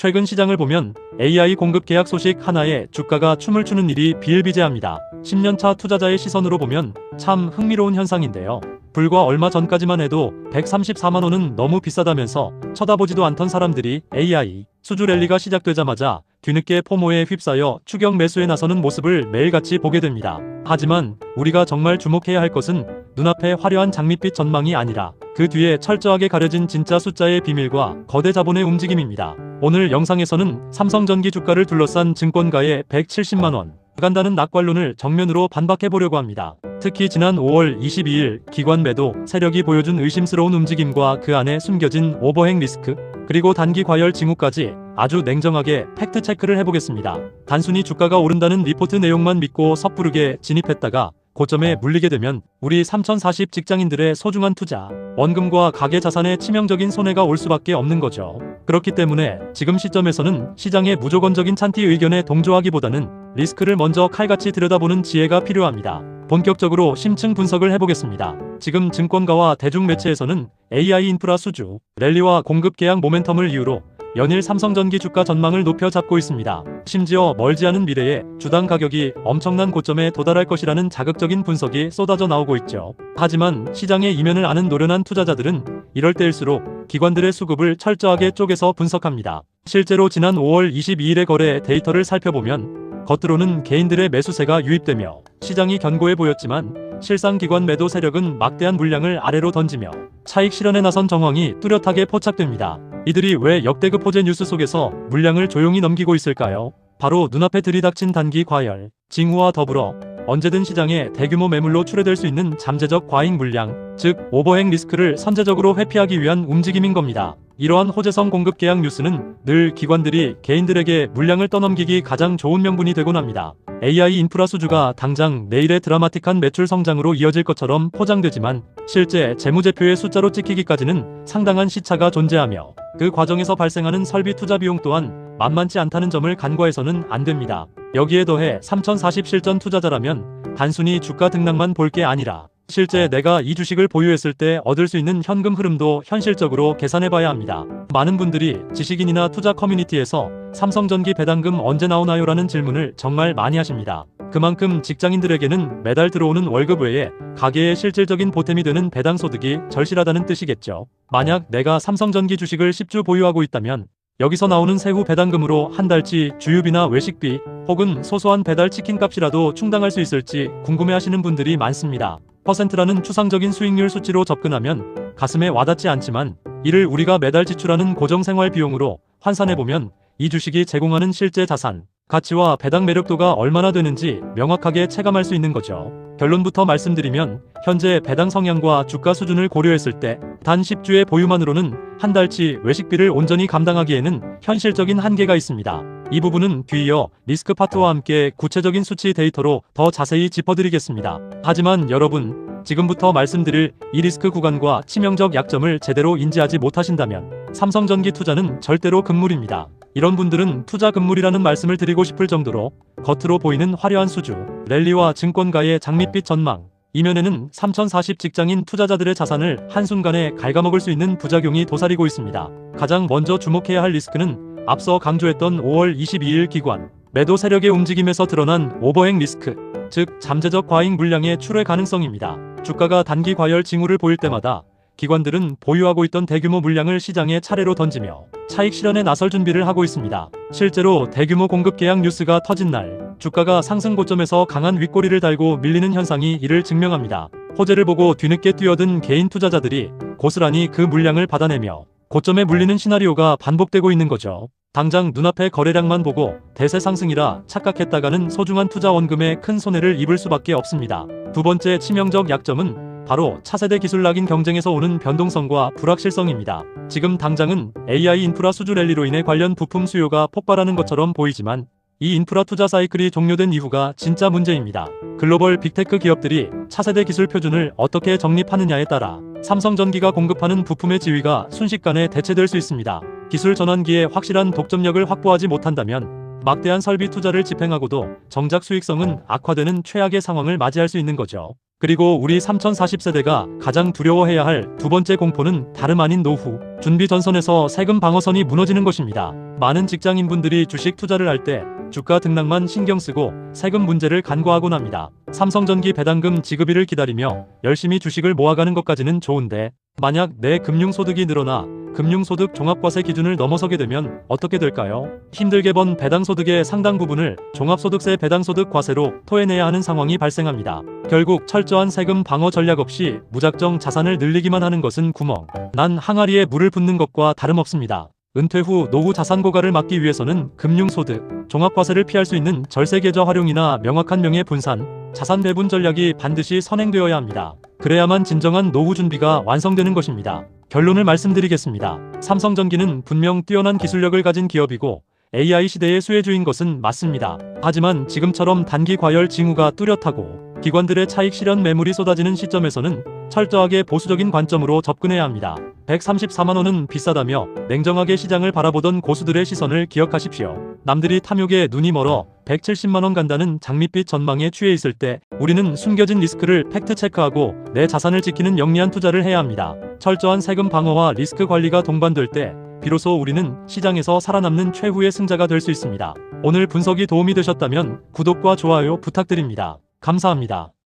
최근 시장을 보면 AI 공급 계약 소식 하나에 주가가 춤을 추는 일이 비일비재합니다. 10년차 투자자의 시선으로 보면 참 흥미로운 현상인데요. 불과 얼마 전까지만 해도 134만 원은 너무 비싸다면서 쳐다보지도 않던 사람들이 AI 수주 랠리가 시작되자마자 뒤늦게 포모에 휩싸여 추격 매수에 나서는 모습을 매일같이 보게 됩니다. 하지만 우리가 정말 주목해야 할 것은 눈앞의 화려한 장밋빛 전망이 아니라 그 뒤에 철저하게 가려진 진짜 숫자의 비밀과 거대 자본의 움직임입니다. 오늘 영상에서는 삼성전기 주가를 둘러싼 증권가의 170만 원 간다는 낙관론을 정면으로 반박해보려고 합니다. 특히 지난 5월 22일 기관 매도 세력이 보여준 의심스러운 움직임과 그 안에 숨겨진 오버행 리스크, 그리고 단기 과열 징후까지 아주 냉정하게 팩트체크를 해보겠습니다. 단순히 주가가 오른다는 리포트 내용만 믿고 섣부르게 진입했다가 고점에 물리게 되면 우리 3040 직장인들의 소중한 투자, 원금과 가계자산에 치명적인 손해가 올 수밖에 없는 거죠. 그렇기 때문에 지금 시점에서는 시장의 무조건적인 찬티 의견에 동조하기보다는 리스크를 먼저 칼같이 들여다보는 지혜가 필요합니다. 본격적으로 심층 분석을 해보겠습니다. 지금 증권가와 대중매체에서는 AI 인프라 수주, 랠리와 공급 계약 모멘텀을 이유로 연일 삼성전기 주가 전망을 높여 잡고 있습니다. 심지어 멀지 않은 미래에 주당 가격이 엄청난 고점에 도달할 것이라는 자극적인 분석이 쏟아져 나오고 있죠. 하지만 시장의 이면을 아는 노련한 투자자들은 이럴 때일수록 기관들의 수급을 철저하게 쪼개서 분석합니다. 실제로 지난 5월 22일의 거래 데이터를 살펴보면 겉으로는 개인들의 매수세가 유입되며 시장이 견고해 보였지만 실상 기관 매도 세력은 막대한 물량을 아래로 던지며 차익 실현에 나선 정황이 뚜렷하게 포착됩니다. 이들이 왜 역대급 호재 뉴스 속에서 물량을 조용히 넘기고 있을까요? 바로 눈앞에 들이닥친 단기 과열, 징후와 더불어 언제든 시장에 대규모 매물로 출회될 수 있는 잠재적 과잉 물량, 즉 오버행 리스크를 선제적으로 회피하기 위한 움직임인 겁니다. 이러한 호재성 공급 계약 뉴스는 늘 기관들이 개인들에게 물량을 떠넘기기 가장 좋은 명분이 되곤 합니다. AI 인프라 수주가 당장 내일의 드라마틱한 매출 성장으로 이어질 것처럼 포장되지만 실제 재무제표의 숫자로 찍히기까지는 상당한 시차가 존재하며 그 과정에서 발생하는 설비 투자 비용 또한 만만치 않다는 점을 간과해서는 안 됩니다. 여기에 더해 3040 실전 투자자라면 단순히 주가 등락만 볼 게 아니라 실제 내가 이 주식을 보유했을 때 얻을 수 있는 현금 흐름도 현실적으로 계산해봐야 합니다. 많은 분들이 지식인이나 투자 커뮤니티에서 삼성전기 배당금 언제 나오나요? 라는 질문을 정말 많이 하십니다. 그만큼 직장인들에게는 매달 들어오는 월급 외에 가계의 실질적인 보탬이 되는 배당 소득이 절실하다는 뜻이겠죠. 만약 내가 삼성전기 주식을 10주 보유하고 있다면 여기서 나오는 세후 배당금으로 한 달치 주유비나 외식비 혹은 소소한 배달 치킨 값이라도 충당할 수 있을지 궁금해하시는 분들이 많습니다. 퍼센트라는 추상적인 수익률 수치로 접근하면 가슴에 와닿지 않지만 이를 우리가 매달 지출하는 고정생활 비용으로 환산해보면 이 주식이 제공하는 실제 자산, 가치와 배당 매력도가 얼마나 되는지 명확하게 체감할 수 있는 거죠. 결론부터 말씀드리면 현재 배당 성향과 주가 수준을 고려했을 때 단 10주의 보유만으로는 한 달치 외식비를 온전히 감당하기에는 현실적인 한계가 있습니다. 이 부분은 뒤이어 리스크 파트와 함께 구체적인 수치 데이터로 더 자세히 짚어드리겠습니다. 하지만 여러분, 지금부터 말씀드릴 이 리스크 구간과 치명적 약점을 제대로 인지하지 못하신다면 삼성전기 투자는 절대로 금물입니다. 이런 분들은 투자 금물이라는 말씀을 드리고 싶을 정도로 겉으로 보이는 화려한 수주, 랠리와 증권가의 장밋빛 전망, 이면에는 3040 직장인 투자자들의 자산을 한순간에 갉아먹을 수 있는 부작용이 도사리고 있습니다. 가장 먼저 주목해야 할 리스크는 앞서 강조했던 5월 22일 기관 매도 세력의 움직임에서 드러난 오버행 리스크, 즉 잠재적 과잉 물량의 출회 가능성입니다. 주가가 단기 과열 징후를 보일 때마다 기관들은 보유하고 있던 대규모 물량을 시장에 차례로 던지며 차익 실현에 나설 준비를 하고 있습니다. 실제로 대규모 공급 계약 뉴스가 터진 날 주가가 상승 고점에서 강한 윗꼬리를 달고 밀리는 현상이 이를 증명합니다. 호재를 보고 뒤늦게 뛰어든 개인 투자자들이 고스란히 그 물량을 받아내며 고점에 물리는 시나리오가 반복되고 있는 거죠. 당장 눈앞의 거래량만 보고 대세 상승이라 착각했다가는 소중한 투자 원금에 큰 손해를 입을 수밖에 없습니다. 두 번째 치명적 약점은 바로 차세대 기술 낙인 경쟁에서 오는 변동성과 불확실성입니다. 지금 당장은 AI 인프라 수주 랠리로 인해 관련 부품 수요가 폭발하는 것처럼 보이지만 이 인프라 투자 사이클이 종료된 이후가 진짜 문제입니다. 글로벌 빅테크 기업들이 차세대 기술 표준을 어떻게 정립하느냐에 따라 삼성전기가 공급하는 부품의 지위가 순식간에 대체될 수 있습니다. 기술 전환기에 확실한 독점력을 확보하지 못한다면 막대한 설비 투자를 집행하고도 정작 수익성은 악화되는 최악의 상황을 맞이할 수 있는 거죠. 그리고 우리 3040세대가 가장 두려워해야 할 두 번째 공포는 다름 아닌 노후, 준비 전선에서 세금 방어선이 무너지는 것입니다. 많은 직장인분들이 주식 투자를 할 때 주가 등락만 신경 쓰고 세금 문제를 간과하곤 합니다. 삼성전기 배당금 지급일을 기다리며 열심히 주식을 모아가는 것까지는 좋은데 만약 내 금융소득이 늘어나 금융소득 종합과세 기준을 넘어서게 되면 어떻게 될까요? 힘들게 번 배당소득의 상당 부분을 종합소득세 배당소득 과세로 토해내야 하는 상황이 발생합니다. 결국 철저한 세금 방어 전략 없이 무작정 자산을 늘리기만 하는 것은 구멍 난 항아리에 물을 붓는 것과 다름없습니다. 은퇴 후 노후 자산 고갈을 막기 위해서는 금융소득, 종합과세를 피할 수 있는 절세계좌 활용이나 명확한 명예 분산, 자산 배분 전략이 반드시 선행되어야 합니다. 그래야만 진정한 노후 준비가 완성되는 것입니다. 결론을 말씀드리겠습니다. 삼성전기는 분명 뛰어난 기술력을 가진 기업이고 AI 시대의 수혜주인 것은 맞습니다. 하지만 지금처럼 단기 과열 징후가 뚜렷하고 기관들의 차익 실현 매물이 쏟아지는 시점에서는 철저하게 보수적인 관점으로 접근해야 합니다. 134만원은 비싸다며 냉정하게 시장을 바라보던 고수들의 시선을 기억하십시오. 남들이 탐욕에 눈이 멀어 170만원 간다는 장밋빛 전망에 취해 있을 때 우리는 숨겨진 리스크를 팩트체크하고 내 자산을 지키는 영리한 투자를 해야 합니다. 철저한 세금 방어와 리스크 관리가 동반될 때 비로소 우리는 시장에서 살아남는 최후의 승자가 될 수 있습니다. 오늘 분석이 도움이 되셨다면 구독과 좋아요 부탁드립니다. 감사합니다.